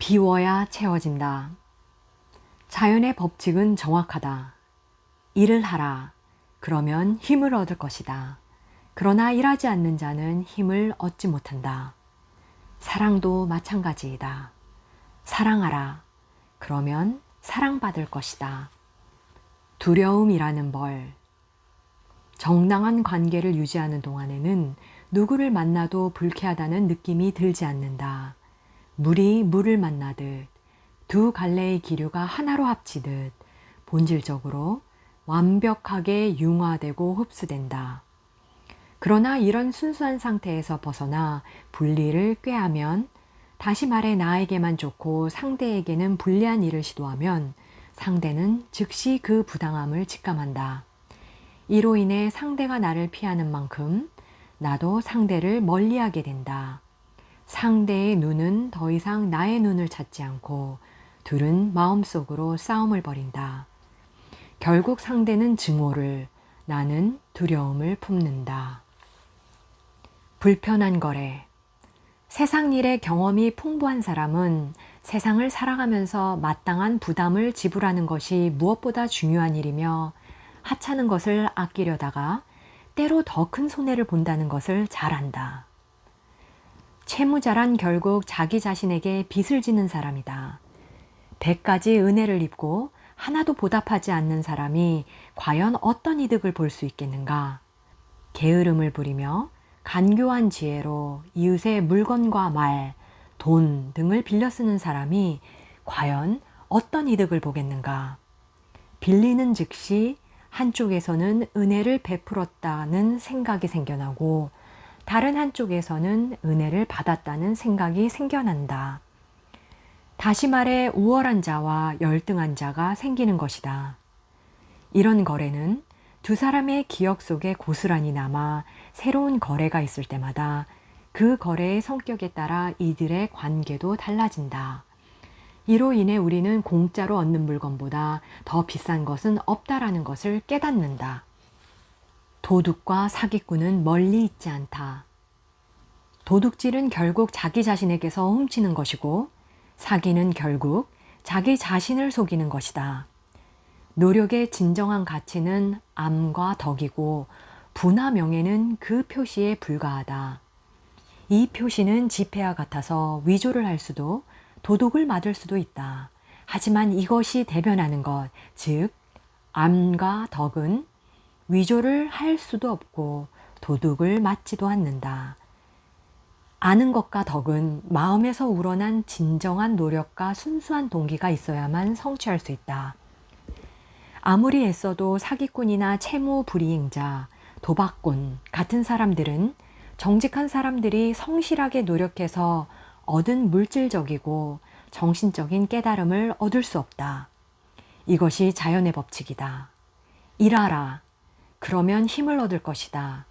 비워야 채워진다. 자연의 법칙은 정확하다. 일을 하라. 그러면 힘을 얻을 것이다. 그러나 일하지 않는 자는 힘을 얻지 못한다. 사랑도 마찬가지이다. 사랑하라. 그러면 사랑받을 것이다. 두려움이라는 벌. 정당한 관계를 유지하는 동안에는 누구를 만나도 불쾌하다는 느낌이 들지 않는다. 물이 물을 만나듯 두 갈래의 기류가 하나로 합치듯 본질적으로 완벽하게 융화되고 흡수된다. 그러나 이런 순수한 상태에서 벗어나 분리를 꾀하면, 다시 말해 나에게만 좋고 상대에게는 불리한 일을 시도하면 상대는 즉시 그 부당함을 직감한다. 이로 인해 상대가 나를 피하는 만큼 나도 상대를 멀리하게 된다. 상대의 눈은 더 이상 나의 눈을 찾지 않고 둘은 마음속으로 싸움을 벌인다. 결국 상대는 증오를, 나는 두려움을 품는다. 불편한 거래. 세상 일의 경험이 풍부한 사람은 세상을 살아가면서 마땅한 부담을 지불하는 것이 무엇보다 중요한 일이며, 하찮은 것을 아끼려다가 때로 더 큰 손해를 본다는 것을 잘 안다. 채무자란 결국 자기 자신에게 빚을 지는 사람이다. 100가지 은혜를 입고 하나도 보답하지 않는 사람이 과연 어떤 이득을 볼 수 있겠는가? 게으름을 부리며 간교한 지혜로 이웃의 물건과 말, 돈 등을 빌려 쓰는 사람이 과연 어떤 이득을 보겠는가? 빌리는 즉시 한쪽에서는 은혜를 베풀었다는 생각이 생겨나고 다른 한쪽에서는 은혜를 받았다는 생각이 생겨난다. 다시 말해 우월한 자와 열등한 자가 생기는 것이다. 이런 거래는 두 사람의 기억 속에 고스란히 남아 새로운 거래가 있을 때마다 그 거래의 성격에 따라 이들의 관계도 달라진다. 이로 인해 우리는 공짜로 얻는 물건보다 더 비싼 것은 없다라는 것을 깨닫는다. 도둑과 사기꾼은 멀리 있지 않다. 도둑질은 결국 자기 자신에게서 훔치는 것이고, 사기는 결국 자기 자신을 속이는 것이다. 노력의 진정한 가치는 암과 덕이고, 부나 명예는 그 표시에 불과하다. 이 표시는 지폐와 같아서 위조를 할 수도 도둑을 맞을 수도 있다. 하지만 이것이 대변하는 것, 즉 암과 덕은 위조를 할 수도 없고 도둑을 맞지도 않는다. 아는 것과 덕은 마음에서 우러난 진정한 노력과 순수한 동기가 있어야만 성취할 수 있다. 아무리 애써도 사기꾼이나 채무 불이행자, 도박꾼 같은 사람들은 정직한 사람들이 성실하게 노력해서 얻은 물질적이고 정신적인 깨달음을 얻을 수 없다. 이것이 자연의 법칙이다. 일하라. 그러면 힘을 얻을 것이다.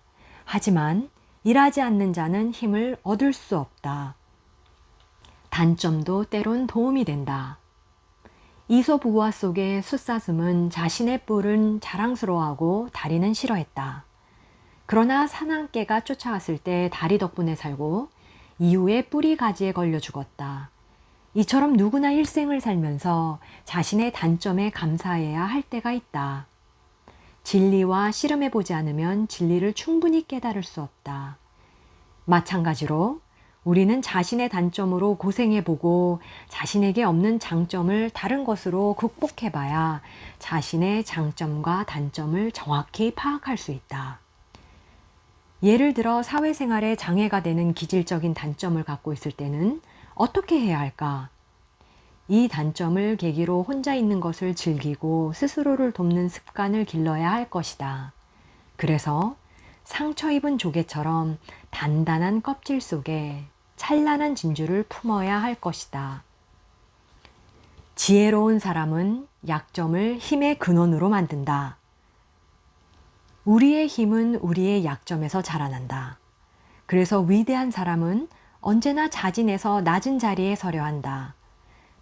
하지만 일하지 않는 자는 힘을 얻을 수 없다. 단점도 때론 도움이 된다. 이솝 우화 속의 숫사슴은 자신의 뿔은 자랑스러워하고 다리는 싫어했다. 그러나 사냥개가 쫓아왔을 때 다리 덕분에 살고 이후에 뿔이 가지에 걸려 죽었다. 이처럼 누구나 일생을 살면서 자신의 단점에 감사해야 할 때가 있다. 진리와 씨름해보지 않으면 진리를 충분히 깨달을 수 없다. 마찬가지로 우리는 자신의 단점으로 고생해보고 자신에게 없는 장점을 다른 것으로 극복해봐야 자신의 장점과 단점을 정확히 파악할 수 있다. 예를 들어 사회생활에 장애가 되는 기질적인 단점을 갖고 있을 때는 어떻게 해야 할까? 이 단점을 계기로 혼자 있는 것을 즐기고 스스로를 돕는 습관을 길러야 할 것이다. 그래서 상처 입은 조개처럼 단단한 껍질 속에 찬란한 진주를 품어야 할 것이다. 지혜로운 사람은 약점을 힘의 근원으로 만든다. 우리의 힘은 우리의 약점에서 자라난다. 그래서 위대한 사람은 언제나 자진해서 낮은 자리에 서려 한다.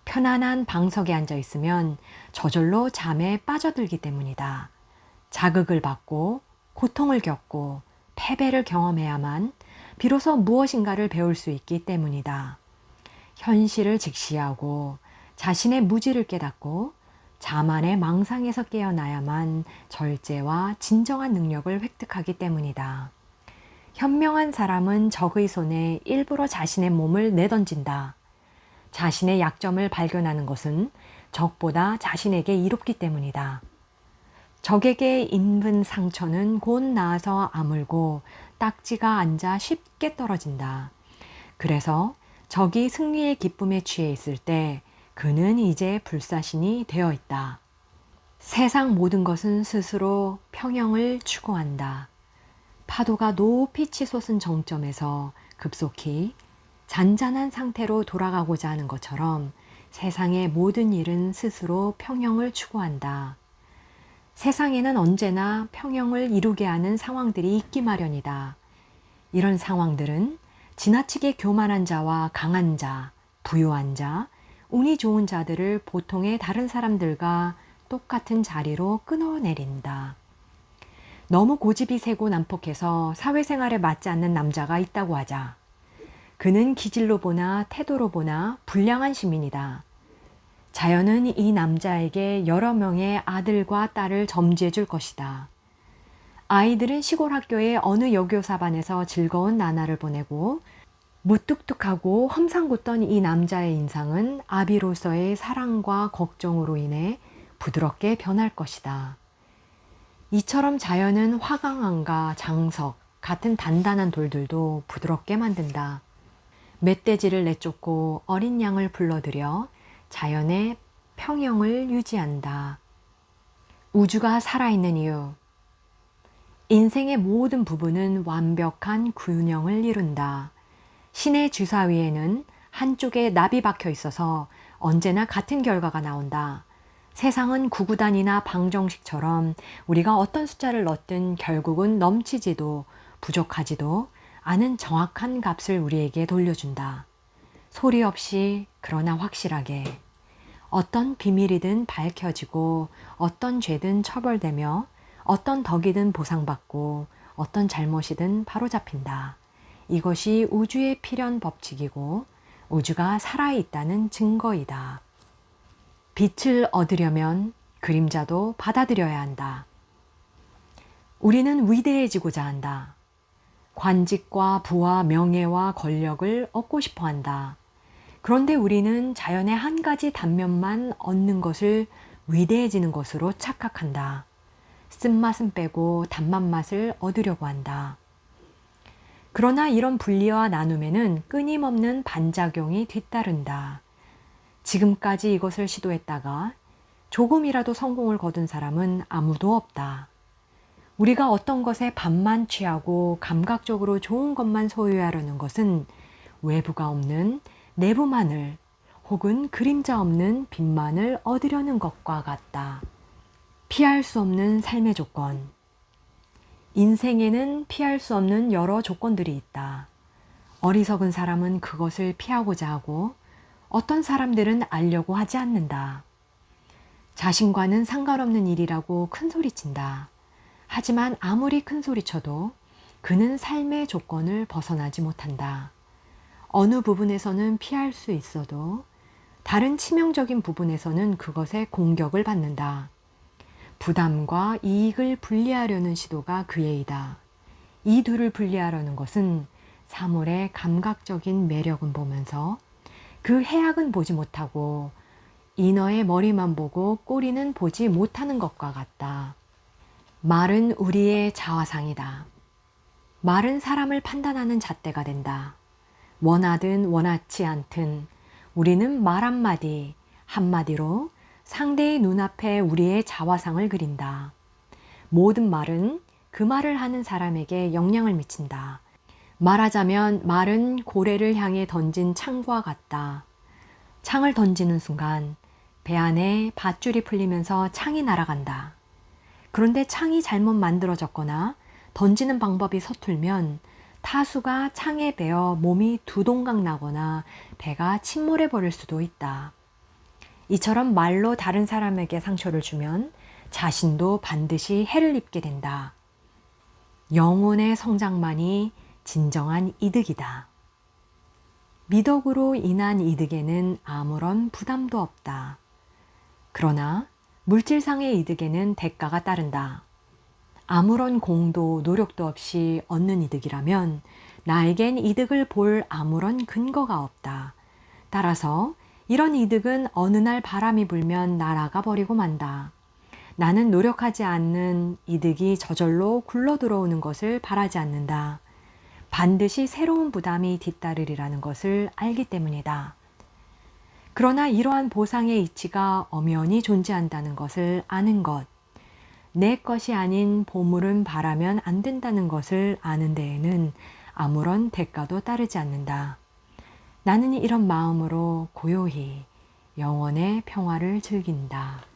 편안한 방석에 앉아 있으면 저절로 잠에 빠져들기 때문이다. 자극을 받고 고통을 겪고 패배를 경험해야만 비로소 무엇인가를 배울 수 있기 때문이다. 현실을 직시하고 자신의 무지를 깨닫고 자만의 망상에서 깨어나야만 절제와 진정한 능력을 획득하기 때문이다. 현명한 사람은 적의 손에 일부러 자신의 몸을 내던진다. 자신의 약점을 발견하는 것은 적보다 자신에게 이롭기 때문이다. 적에게 입은 상처는 곧 나아서 아물고 딱지가 앉아 쉽게 떨어진다. 그래서 적이 승리의 기쁨에 취해 있을 때 그는 이제 불사신이 되어 있다. 세상 모든 것은 스스로 평형을 추구한다. 파도가 높이 치솟은 정점에서 급속히 잔잔한 상태로 돌아가고자 하는 것처럼 세상의 모든 일은 스스로 평형을 추구한다. 세상에는 언제나 평형을 이루게 하는 상황들이 있기 마련이다. 이런 상황들은 지나치게 교만한 자와 강한 자, 부유한 자, 운이 좋은 자들을 보통의 다른 사람들과 똑같은 자리로 끊어내린다. 너무 고집이 세고 난폭해서 사회생활에 맞지 않는 남자가 있다고 하자. 그는 기질로 보나 태도로 보나 불량한 시민이다. 자연은 이 남자에게 여러 명의 아들과 딸을 점지해 줄 것이다. 아이들은 시골 학교의 어느 여교사반에서 즐거운 나날을 보내고 무뚝뚝하고 험상궂던 이 남자의 인상은 아비로서의 사랑과 걱정으로 인해 부드럽게 변할 것이다. 이처럼 자연은 화강암과 장석 같은 단단한 돌들도 부드럽게 만든다. 멧돼지를 내쫓고 어린 양을 불러들여 자연의 평형을 유지한다. 우주가 살아있는 이유. 인생의 모든 부분은 완벽한 균형을 이룬다. 신의 주사위에는 한쪽에 납이 박혀 있어서 언제나 같은 결과가 나온다. 세상은 구구단이나 방정식처럼 우리가 어떤 숫자를 넣든 결국은 넘치지도 부족하지도 않은 정확한 값을 우리에게 돌려준다. 소리 없이 그러나 확실하게. 어떤 비밀이든 밝혀지고 어떤 죄든 처벌되며 어떤 덕이든 보상받고 어떤 잘못이든 바로잡힌다. 이것이 우주의 필연 법칙이고 우주가 살아있다는 증거이다. 빛을 얻으려면 그림자도 받아들여야 한다. 우리는 위대해지고자 한다. 관직과 부와 명예와 권력을 얻고 싶어 한다. 그런데 우리는 자연의 한 가지 단면만 얻는 것을 위대해지는 것으로 착각한다. 쓴맛은 빼고 단맛 맛을 얻으려고 한다. 그러나 이런 분리와 나눔에는 끊임없는 반작용이 뒤따른다. 지금까지 이것을 시도했다가 조금이라도 성공을 거둔 사람은 아무도 없다. 우리가 어떤 것에 반만 취하고 감각적으로 좋은 것만 소유하려는 것은 외부가 없는 내부만을 혹은 그림자 없는 빛만을 얻으려는 것과 같다. 피할 수 없는 삶의 조건. 인생에는 피할 수 없는 여러 조건들이 있다. 어리석은 사람은 그것을 피하고자 하고 어떤 사람들은 알려고 하지 않는다. 자신과는 상관없는 일이라고 큰소리친다. 하지만 아무리 큰소리쳐도 그는 삶의 조건을 벗어나지 못한다. 어느 부분에서는 피할 수 있어도 다른 치명적인 부분에서는 그것에 공격을 받는다. 부담과 이익을 분리하려는 시도가 그의 이다. 이 둘을 분리하려는 것은 사물의 감각적인 매력은 보면서 그 해악은 보지 못하고 인어의 머리만 보고 꼬리는 보지 못하는 것과 같다. 말은 우리의 자화상이다. 말은 사람을 판단하는 잣대가 된다. 원하든 원하지 않든 우리는 말 한마디, 한마디로 상대의 눈앞에 우리의 자화상을 그린다. 모든 말은 그 말을 하는 사람에게 영향을 미친다. 말하자면 말은 고래를 향해 던진 창과 같다. 창을 던지는 순간 배 안에 밧줄이 풀리면서 창이 날아간다. 그런데 창이 잘못 만들어졌거나 던지는 방법이 서툴면 타수가 창에 베어 몸이 두 동강 나거나 배가 침몰해 버릴 수도 있다. 이처럼 말로 다른 사람에게 상처를 주면 자신도 반드시 해를 입게 된다. 영혼의 성장만이 진정한 이득이다. 미덕으로 인한 이득에는 아무런 부담도 없다. 그러나 물질상의 이득에는 대가가 따른다. 아무런 공도 노력도 없이 얻는 이득이라면 나에겐 이득을 볼 아무런 근거가 없다. 따라서 이런 이득은 어느 날 바람이 불면 날아가 버리고 만다. 나는 노력하지 않는 이득이 저절로 굴러 들어오는 것을 바라지 않는다. 반드시 새로운 부담이 뒤따르리라는 것을 알기 때문이다. 그러나 이러한 보상의 이치가 엄연히 존재한다는 것을 아는 것, 내 것이 아닌 보물은 바라면 안 된다는 것을 아는 데에는 아무런 대가도 따르지 않는다. 나는 이런 마음으로 고요히 영원의 평화를 즐긴다.